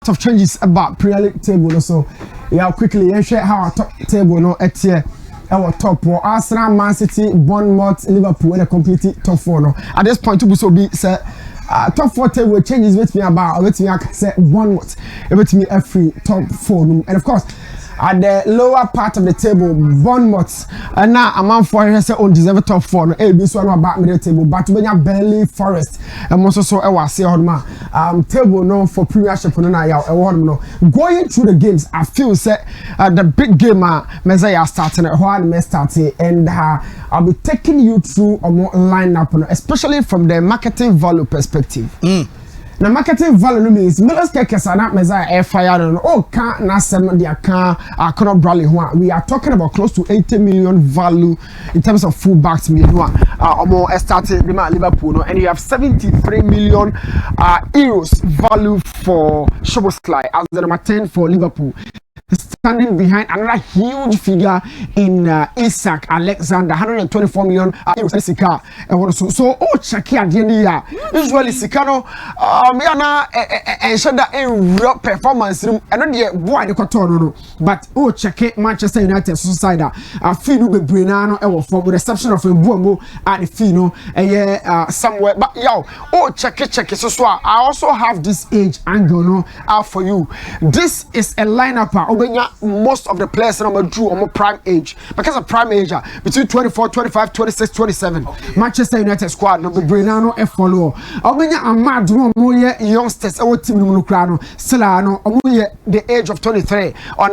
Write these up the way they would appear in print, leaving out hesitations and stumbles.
lot of changes about Premier League table. So, yeah, quickly, and share how our top table no at here. Our top four: Arsenal, Man City, Bournemouth, Liverpool, and a complete top four. No, at this point, to be say top four table changes with me about with me. I can say Bournemouth, with me every top four. And of course, at the lower part of the table, Bournemouth, and now a man for here say on deserve top four. No, this one about me the table, but when you Burnley, Forest, and also so I was say on my table no for Premiership no na ya no going through the games. I feel say the big game Messiah starting at one may start and I'll be taking you through a more lineup, especially from the marketing value perspective. Now marketing value means Miller's Kekes are not Messiah air fire and can't na send their car Conor Bradley. We are talking about close to 80 million value in terms of fullbacks or more started Liverpool, and you have 73 million euros value for Szoboszlai as the number 10 for Liverpool. Standing behind another huge figure in Isak Alexander, 124 million euros. So, check here at the end of the year. Usually, Sikano, and show that a real performance room, and not yet boy the Cotono. But check it, Manchester United suicide. Fino be Brenano, for the reception of a Buomo at the Fino, somewhere. But check it. So, I also have this age angle no out for you. This is a lineup. Most of the players number two on prime age because of prime age between 24, 25, 26, 27. Okay. Manchester United squad number Brenano e follow. Obenya amad mo youngsters our team no krano Selano the age of 23 on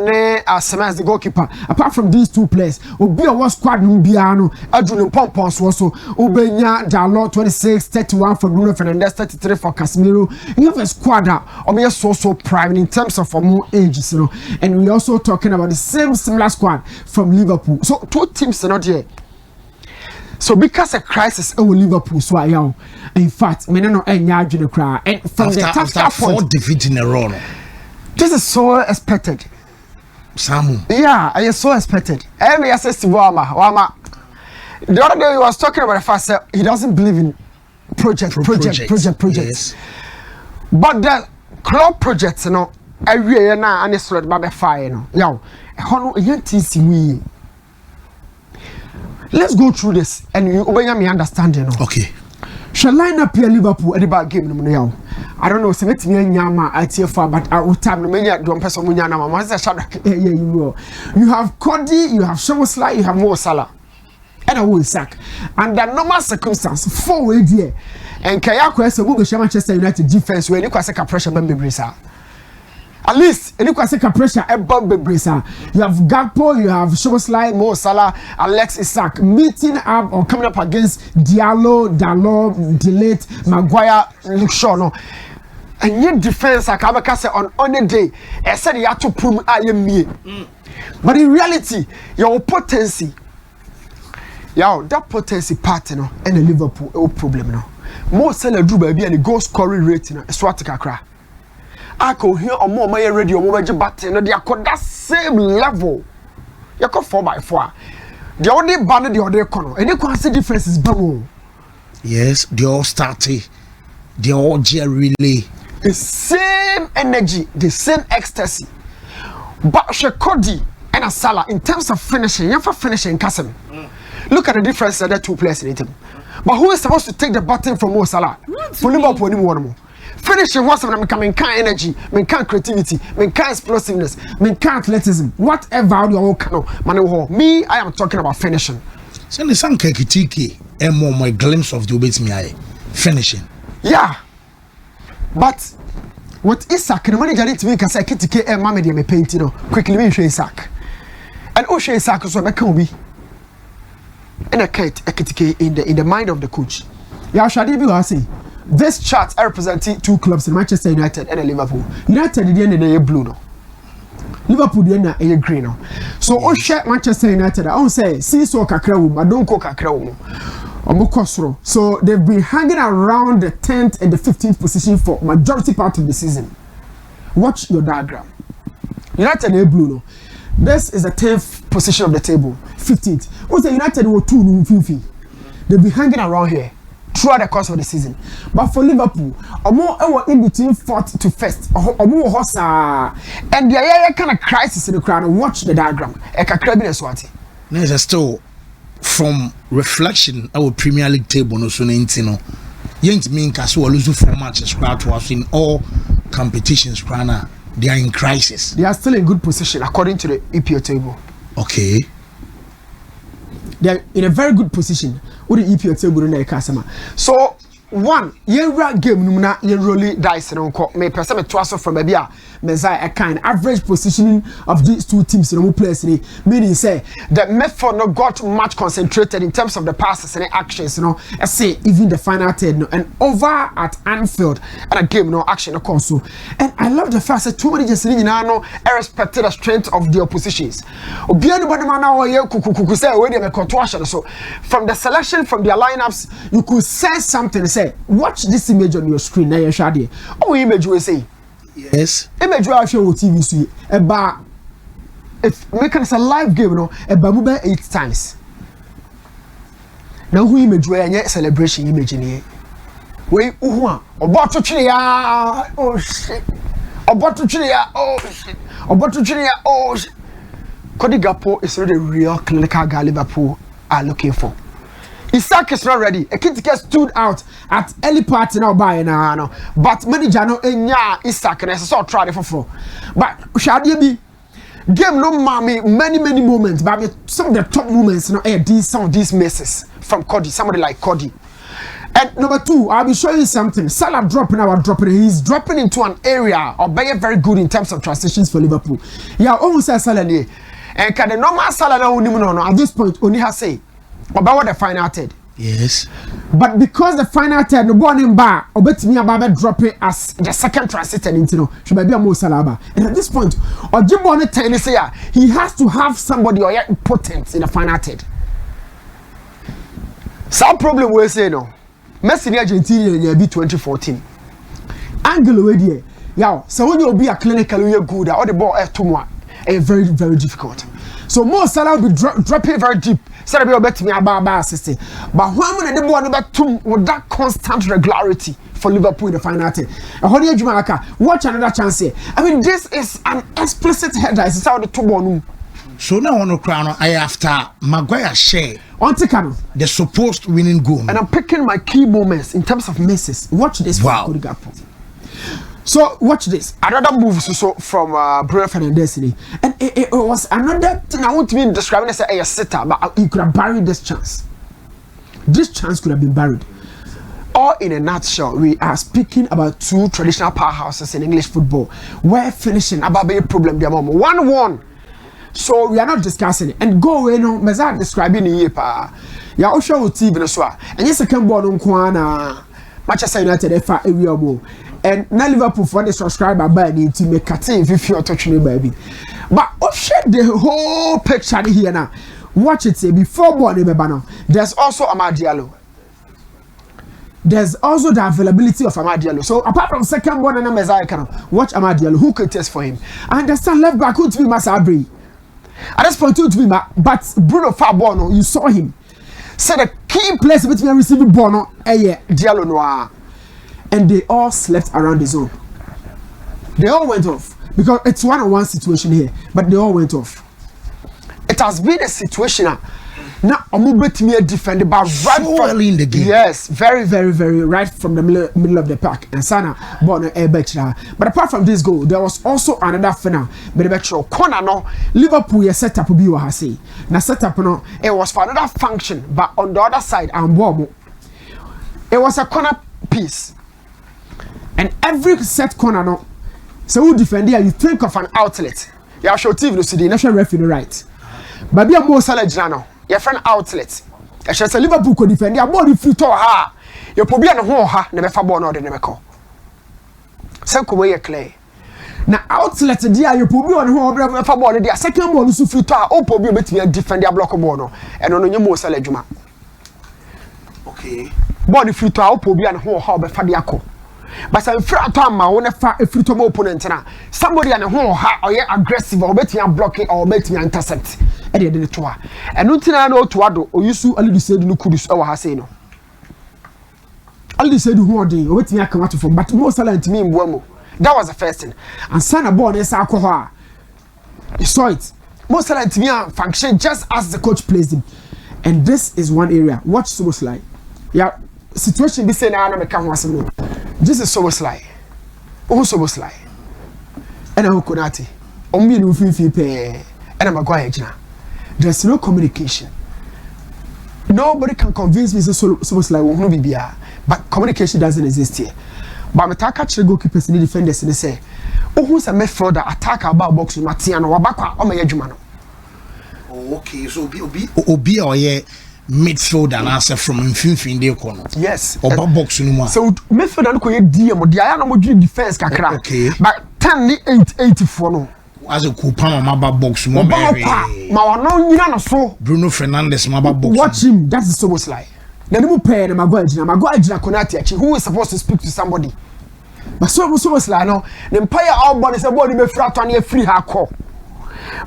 Semenyo the goalkeeper. Apart from these two players, obi our squad no biano Adrian Pompon so Obenya Dalot 26, 31 for Bruno Fernandes, 33 for Casemiro. You have a squad that so prime in terms of more ages, you know. And we also talking about the similar squad from Liverpool. So two teams are not here. So because a crisis over Liverpool, so I am. In fact, me no enjoy the crowd. And from after 4 defeats in a row. This is so expected. Samu. Yeah, I is so expected. Every access to Wama. The other day he was talking about the fact that he doesn't believe in projects. Yes. But the club projects, you know. Every na and it's red by fire no. Yo, let's go through this and you obey me understanding. Okay. Shall line up here Liverpool at the back game no. I don't know, say me nyama at here for but I will time no many don't person munya na mama say you have Cody, you have Szoboszlai, you have Mo Salah. And I will sack. And the normal circumstance 4 way there. And Kayako say we go Manchester United defense where you can say pressure be brisa. At least, any question pressure above the bracer. You have Gakpo, you have Szoboszlai, Mo Salah, Alex Isak meeting up or coming up against Diallo, Dalot, Delete, Maguire, Luke Shaw. No. And your defense, I can say on the day, I said you have to prove I am me. But in reality, your potency, that potency part, you know, and the Liverpool, no problem. No. Mo Salah do baby and the goal scoring rate, you know, is what to cry. I could hear a more my radio, more batting, and they are that same level. You got 4x4. The only banner, the other corner, and you can see difference is bubble. Yes, they all started, they all really the same energy, the same ecstasy. But Cody and a Salah in terms of finishing, you have finishing Kasim. Look at the difference of the two players in it. But who is supposed to take the button from Mo Salah? For Liverpool, more. Finishing what's of them can energy, can creativity, can explosiveness, can athleticism, whatever you can. Me, I am talking about finishing. Send the sun kekitiki and more my glimpse of the obit me finishing. Yeah. But what Isak the manager need to make a say kitty and mammy me painting quickly me Isak. And Oshe Isak so make be. And a kite a kitty in the mind of the coach. Yeah, Shadi be say. This chart represents two clubs in Manchester United and Liverpool. United the end they blue no. Liverpool the end they green no. So o share Manchester United. I don't say see so kakra wo, I don't ko kakra wo. So they've been hanging around the 10th and the 15th position for majority part of the season. Watch your diagram. United they blue no. This is the 10th position of the table. 15th. What's the United were 2 no 50. They've been hanging around here. throughout the course of the season. But for Liverpool, omo in between fourth to first. Omo hosa and the kind of crisis in the crowd. Watch the diagram. Eka krabi swati. There's still from reflection our Premier League table no so no. Yent mean kaso lose 4 matches crowd to us in all competitions crana. They are in crisis. They are still in good position according to the EPL table. Okay. They are in a very good position. What the EPL table in the customer. So one, you game numna you rolly dice and uncle may perceive a twasso from a beer. Messiah a kind average positioning of these two teams in the place, meaning say that Medford not got much concentrated in terms of the passes and the actions, I say even the final third, and over at Anfield and a game no action also. And I love the fact that 2 managers in Nano respected the strength of the oppositions. So from the selection from their lineups, you could sense something and say, watch this image on your screen. Now you're oh, image will say. Yes. Image will show TV see about if making us a live game, a babuba 8 times. Now who image where any celebration image in here? We about to chilia, oh shit. About to chilia, oh shit. About to chilia, oh shit. Cody Gakpo is not the real clinical guy Liverpool are looking for. Isaac is not ready. A kid stood out at early part now by now. But manager no enya Isaac and I saw try for. But shall be game no mommy many moments, but some of the top moments some of these misses from Cody, somebody like Cody. And number 2, I'll be showing you something. Salah dropping. He's dropping into an area or very good in terms of transitions for Liverpool. Yeah, almost says Salah there. And can the normal Salah no at this point only has say about what the final third. Yes. But because the final third no born in bar or bet me about dropping as the second transition into should be a more Salaba. And at this point, or Jimbo on the tennis here, he has to have somebody or important in the final third. Some problem we say no. Messi in Argentina in 2014. Angle way there. Yeah, so when you be a clinical you're good or the ball too much. Very difficult. So Mo Salah will be dropping very deep. Salah will bet me about assisting. But when the ball about with that constant regularity for Liverpool in the final thing. Watch another chance here. I mean, this is an explicit header. It's how the two ball. So now on the crown, I after Maguire'S share on the supposed winning goal. And I'm picking my key moments in terms of misses. Watch this. Wow. So watch this. Another move from Bruno Fernandes, and it was another thing I want to be describing as a sitter, but he could have buried this chance. This chance could have been buried. Or in a nutshell, we are speaking about 2 traditional powerhouses in English football, where finishing about a problem. 1-1. So we are not discussing it. And go away, no, Meza describing the year. Ya Osha will TV no so. And yes, I can board on Kwana Manchester United FA area more. And now Liverpool for the subscriber by the to make a team if you're touching baby. But Osha the whole picture here now. Watch it say before board now. There's also Amad Diallo. There's also the availability of Amad Diallo. So apart from second board and Meza can watch Amad Diallo. Who could test for him? I understand left back could be Masabri. At this point, to be but Bruno Fabono, you saw him. Said the key place between receiving Bono and Diallo Noir. And they all slept around the zone. They all went off. Because it's 1-on-1 situation here. But they all went off. It has been a situation now I'm bet me defended by right early in the game. Yes, very right from the middle of the park. And Sana Bono but apart from this goal, there was also another final. But corner no Liverpool set up be what say. Now set up no it was for another function, but on the other side it was a corner piece. And every set corner no so who defend here you think of an outlet. You show TV no see the national referee right. But be a more Salah your friend outlet. I shall say Liverpool could defend their body free to her. Your probably no ha never for born or the never call. Sanko way clear. Now outlet dear you probably on who for born their second ball is free to her. Oh, probably bet me defend their block bono and on your more Salah Juma. Okay. Body free to her probably and who how be Fadiako. But I'm free to my own free to my opponent now. Somebody and who or you aggressive or bet me blocking or bet me intercept. And they did it to her. And nothing I know to Ado or you so a little said no kudus or has say no. Ali said who are they wait me come out from but most talent me Mbuemo. That was the first thing. And son a born is alcohol. You saw it. Most talent me function just as the coach placed him. And this is one area. Watch Soboslai. Yeah, situation be saying I don't come once more. This is Soboslai. Oh Soboslai. And I'm Konate. Ombi no fi pay. And I'm Maguire. There's no communication. Nobody can convince me Soboslai won't be here. But communication doesn't exist here. But me take catch the goalkeepers and the defenders and they say, oh, who's a midfielder attack about box with Matiano or Bakwa or my Jumano? Okay, so Obi or ye midfielder and answer from Infinity in the corner. Yes. Or box anymore. So midfielder no koye DM or Diana mo defense kakra. Okay. But 10-8-84 no. As a Kupama Maba box more. Ma no nyina no so. Bruno Fernandes Maba box. Watch him, that's the Soboslai. Then you pay Maguire'S Konate who is supposed to speak to somebody. But Soboslai no, the empire out body is a body be flat on free her call.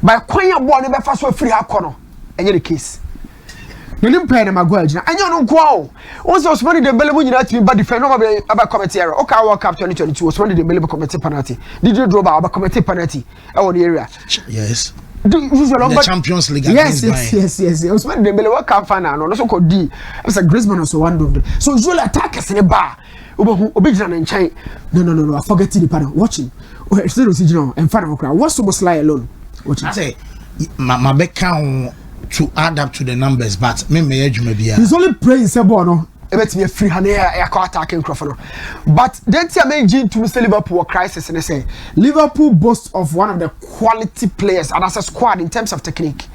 By Quenya born be fast free her corner. And the case. Then you pay Maguire'S and you don't go. Also, Osmani Dembele when you like to be defend about committee error. Okay, World Cup 2022 Osmani Dembele committee penalty. Did you draw about committee penalty? Oh, the area. Yes. The Champions League. Yes. Osmani Dembele World Cup final. No, also called D. It's a Griezmann also one. So usually attackers in the bar. Obijan and Chai. No. I forget the panel. Watching. Oh, it's still original and final crowd. What's Soboslai alone? Watching. I say, my back count to add up to the numbers, but me he's only praying Sebono. Let me free hand attacking Crawford. But then I made to Mr. Liverpool crisis and they say Liverpool boasts of one of the quality players and as a squad in terms of technique.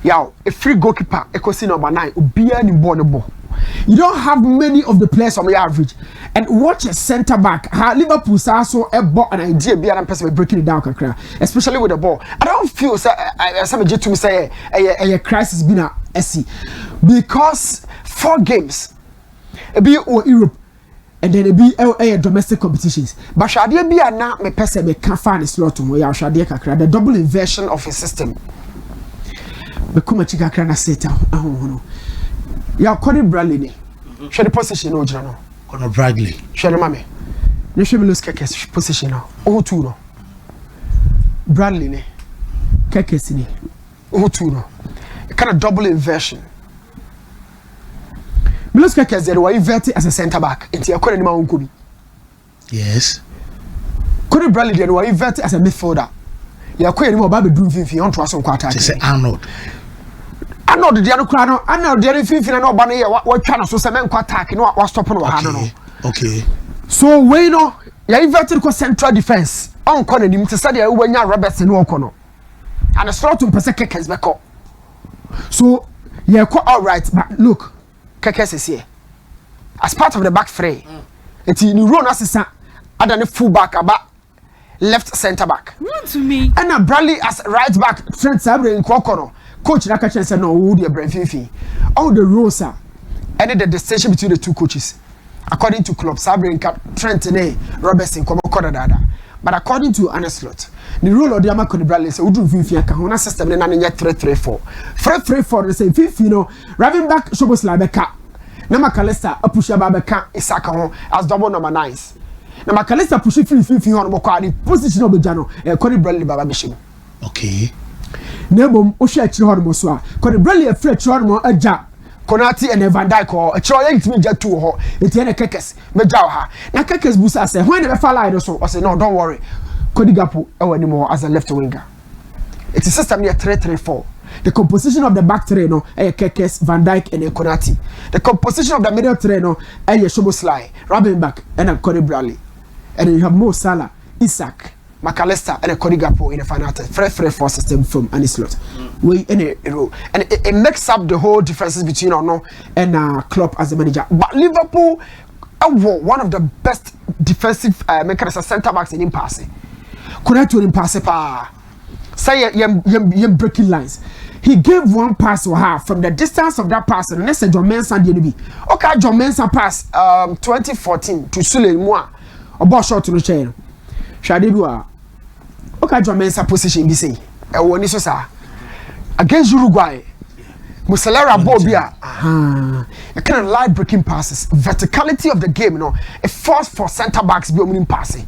Yow, a free goalkeeper, equals number 9, Ubia in ball. You don't have many of the players on the average. And watch a centre back. How Liverpool also a ball an idea be an person breaking it down, especially with the ball. I don't feel some to me say a crisis been a SC because 4 games a be Europe and then it be a domestic competitions. But Shadia be a now me person me can't find a slot to where Shadia kakra the double inversion of a system. Me come chika krana set down. Ya Conor Bradley ni. Share the position no jira no. Conor Bradley. Share mame. You show me lose Kekes position now. Oh two no. Bradley ni. Kekes ni. Oh two no. A kind of double inversion. Milos Kekes there were inverted as a centre back. Into Conor ni ma unkubi. Yes. Conor Bradley there were inverted as a midfielder. Ya Conor ni mo ba be do finfin on to aso kwa attack. Say Arnold. I know the other crowd. I know the other thing. I know about here. What channel? So some men attack. No, what stop no. Okay. So we know. You inverted ko central defense. On corner him to study. You when you Robertson no corner. And the slot to person Kekes back up. So yeah, all right. But look, Kekes is here as part of the back three. It's in run assistant. Other than full-back about left centre back. Not to me. And now Bradley as right back. Trent Sabre in corner. Coach Nakachen said no, who the Brentfield. All the rules are and the distinction between the two coaches. According to Klopp, Sabre and Trent and Robertson come dada. But according to Ancelotti, the rule of the Conor Bradley say we do Fifi can one system and 3-3-4. 3-3-4 they say Fifi no driving back Soboslai beka. Na Maguire'S a push beka Isaka ho as double number 9. Na Maguire'S push Fifi on the position of the Jano Conor Bradley baba bishim. Okay. Nebom o hwe akire hono so a Conor Bradley afre akire hono aja Konate and Van Dijk o akire yen timi ja tu ho enti na Kekes meja ha na Kekes busa say when the fall line so o say no don't worry Cody Gakpo e anymore as a left winger. It's a system near 3-3-4. The composition of the back three no Kekes, Van Dijk and Konate. The composition of the middle three no Soboslai, Robin back and Conor Bradley. And then you have Mo Salah, Isak, Maguire'S and a Cody Gakpo in the final 3-3-4 system from Ancelotti. We in a row, and it makes up the whole differences between Ono and Klopp as a manager. But Liverpool one of the best defensive centre backs in passing. Connect to him pass pa. Say yem breaking lines. He gave one pass to her from the distance of that pass, and that's a John Mensah DNB. Okay, John Mensah pass 2014 to Sule Moa. About short to the chain. Shadibua. Okay, John Mensah position be say. Against Uruguay. Musalera Bobia, a kind of line breaking passes, verticality of the game, a force for centre backs be winning passing.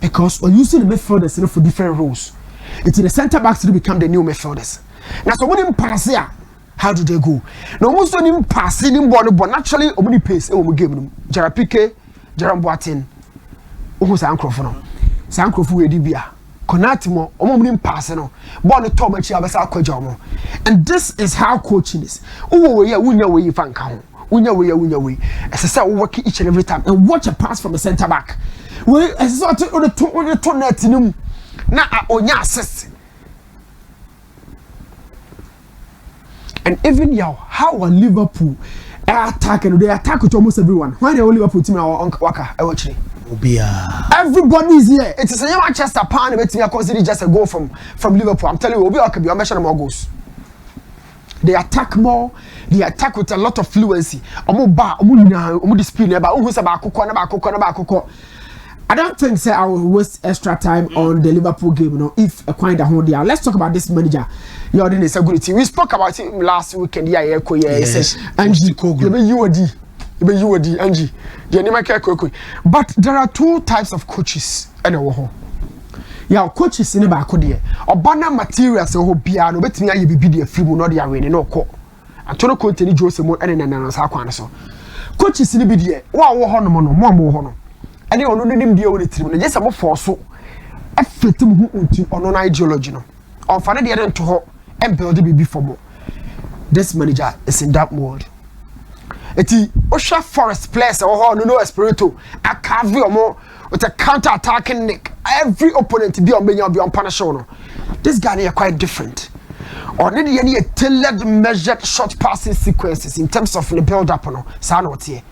Because when you see the midfielders for different roles, it's the centre backs to become the new midfielders. Now, so when pass here, how do they go? No, most of them passing in ball, but naturally, only pace, we give them Jarapike, Jaram Boatin, who's Ancrofono, Sancrofu Edibia. Konatimo, omum passing no, ball the top of Chiabasa Kojomo. And this is how coaching is. Oh, yeah, we know where you find count. We know where we. As I said, we work each and every time and watch a pass from the centre back. We as I said, on the toilet in him. Now, on your assist. And even how on Liverpool attack and they attack with almost everyone. Why the Liverpool team our Uncle Waka? I watch it. Everybody is here. It is a Manchester pan waiting because it is just a goal from Liverpool. I'm telling you, Obi Waka be a measure more goals. They attack more. They attack with a lot of fluency. I don't think say I will waste extra time on the Liverpool game. If a kind of hold there. Let's talk about this manager. You're doing a good team. We spoke about it last weekend. Yes. Angie, Angie. But there are two types of coaches. Coaches in the back there. Obana materials who piano, but me I be the free no dia win no call. Antonio Conte ni Jose Mo and na sa kwan so. Coaches in the there. Wa wo hono mo hono. Ani ono nim dia woni trim. Je say mo force so. Afetim hu unti ono na ideology no. On fa na dia den to ho and build the baby for more. This manager is in that mode. Eti Osha Forest players no espirito a carve more with a counter attacking nick. Every opponent be on punish. This guy is quite different. Or need any tailored measured short passing sequences in terms of the build up here.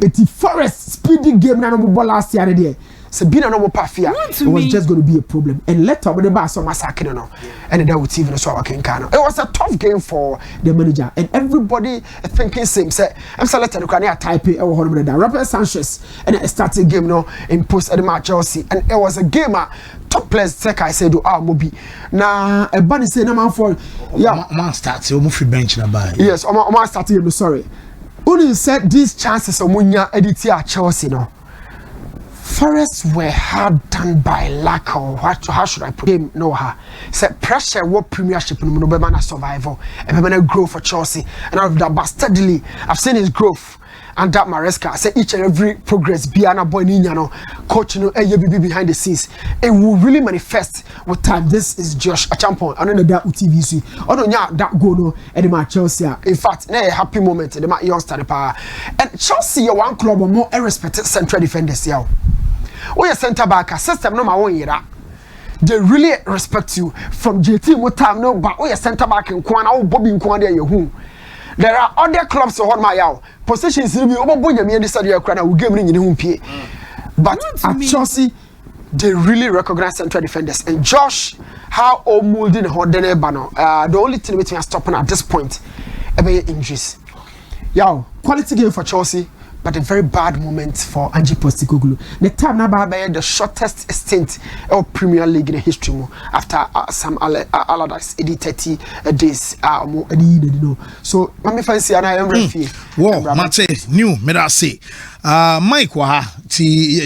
Eti Forest speedy game na no ball last year there. Sabina no pafia. It was just going to be a problem. And let up the bar so massacre no. And that would even so I can It was a tough game for the manager. And everybody thinking same. Say I'm selected to type it or Robert Sanchez and it started game in post at the match Chelsea. And it was a game top players take I said Mobi. Now a bunny say no man for man starts you move bench na buy. Yes, man started sorry. Only said these chances of Munya edit at Chelsea Forest were hard done by lack of how should I put him? Said pressure what premiership no be man survival and be man grow for Chelsea and out of that bastardly I've seen his growth and that Maresca said each and every progress Biana boy ninya coach behind the scenes it will really manifest with time. This is Josh Achampon and then that UTVC that goal no and the Chelsea in fact a happy moment the youngster power and Chelsea one club more irrespective central defenders we are centre back a system no ma won yira they really respect you from JT mo time no but we are centre back in kwan na Bobby in kwan there you there are other clubs on my yaw positions will be obo nyame dey study akra na we game ni hu pie but at Chelsea they really recognize central defenders and Josh how all molding hodene bano the only thing we are stopping at this point be injuries quality game for Chelsea but a very bad moment for Ange Postecoglou. The time now by the shortest stint of Premier League in the history after some Allardyce 30 days so mami fancy and I am ready. Wow, Mate new me that say Mike wa ti